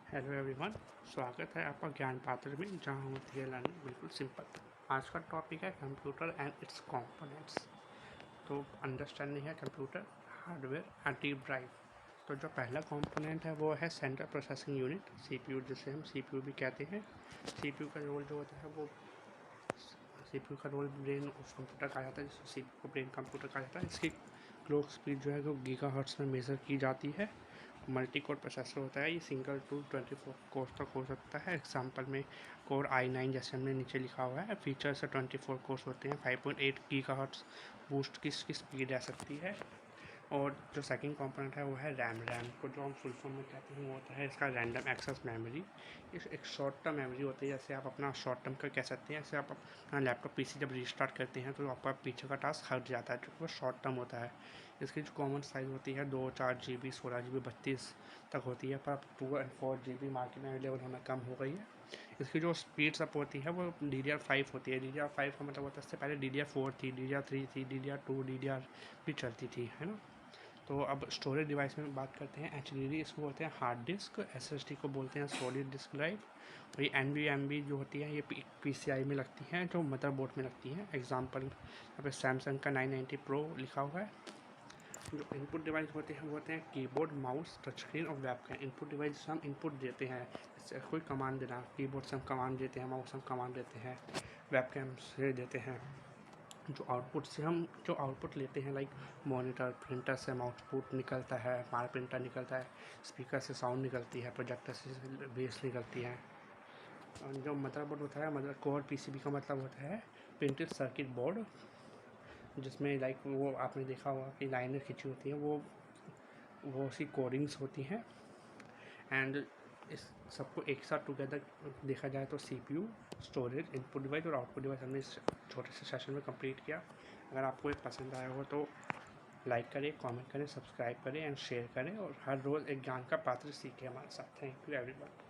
Hello everyone, स्वागत है आपका ज्ञान पात्र में, जहाँ होती है लर्निंग बिल्कुल सिंपल। आज का टॉपिक है कंप्यूटर एंड इट्स कंपोनेंट्स। तो अंडरस्टैंडिंग है computer, hardware and deep drive. तो जो पहला कंपोनेंट है वो है सेंट्रल प्रोसेसिंग यूनिट, सीपीयू, जिसे हम सीपीयू भी कहते हैं। सीपीयू का रोल जो होता है वो सीपीयू का रोल ब्रेन उस कंप्यूटर का जाता है, जिसको सीपीयू को ब्रेन कंप्यूटर कहा जाता है। इसकी क्लॉक स्पीड जो है वो गीगाहर्ट्ज़ में मेज़र की जाती है। मल्टी कोर प्रोसेसर होता है, ये सिंगल टू 24 कोर तक हो सकता है। एग्जांपल में कोर i9 जैसे हमने नीचे लिखा हुआ है। फीचर्स 24 कोर्स होते हैं। 5.8 गीगाहर्ट्ज़ बूस्ट की इसकी स्पीड आ सकती है। और जो सेकंड कंपोनेंट है वो है रैम। रैम को जो हम फुल फॉर्म में कहते हैं वो होता है इसका रैंडम एक्सेस मेमोरी। इस एक शॉर्ट टर्म मेमोरी होती है, जैसे आप अपना शॉर्ट टर्म का कह सकते हैं। जैसे आप अपना लैपटॉप पीसी जब रीस्टार्ट करते हैं तो आपका पीछे का टास्क हट जाता है, जो वो शॉर्ट टर्म होता है। इसकी जो कॉमन साइज़ होती है 2, 4 GB, 16 GB, 32 तक होती है, पर अब 2 और 4 GB मार्केट में अवेलेबल होना कम हो गई है। इसकी जो स्पीड अप होती है वो DDR5 होती है। DDR5 का मतलब होता है इससे पहले DDR4 थी, DDR3 थी, DDR2, DDR भी चलती थी, है ना। तो अब स्टोरेज डिवाइस में बात करते हैं। HDD इसको बोलते हैं हार्ड डिस्क। SSD को बोलते हैं सॉलिड डिस्क ड्राइव। और ये NVMe जो होती है ये PCI में लगती हैं, जो मदरबोर्ड में लगती हैं। एग्जांपल यहाँ पे सैमसंग का 990 प्रो लिखा हुआ है। जो इनपुट डिवाइस होते हैं वो होते हैं कीबोर्ड, माउस, टच स्क्रीन और वेबकैम। इनपुट डिवाइस से हम इनपुट देते हैं, जैसे कोई कमांड देना, कीबोर्ड से हम कमांड देते हैं, माउस से हम कमांड देते हैं, वेबकैम से देते हैं। जो आउटपुट लेते हैं, लाइक मॉनिटर, प्रिंटर से हम आउटपुट निकलता है, हमारा प्रिंटर निकलता है, स्पीकर से साउंड निकलती है, प्रोजेक्टर से बेस निकलती है। और जो मदरबोर्ड होता है, मदर कोर पीसीबी का मतलब होता है प्रिंटेड सर्किट बोर्ड, जिसमें लाइक वो आपने देखा होगा कि लाइनें खिंची होती हैं, वो उसकी कोडिंग्स होती हैं। एंड इस सबको एक साथ टुगेदर देखा जाए तो सीपीयू, स्टोरेज, इनपुट डिवाइस और आउटपुट डिवाइस हमने इस छोटे से सेशन में कंप्लीट किया। अगर आपको ये पसंद आया हो तो लाइक करें, कमेंट करें, सब्सक्राइब करें एंड शेयर करें, और हर रोज़ एक ज्ञान का पात्र सीखें हमारे साथ। Thank you everyone.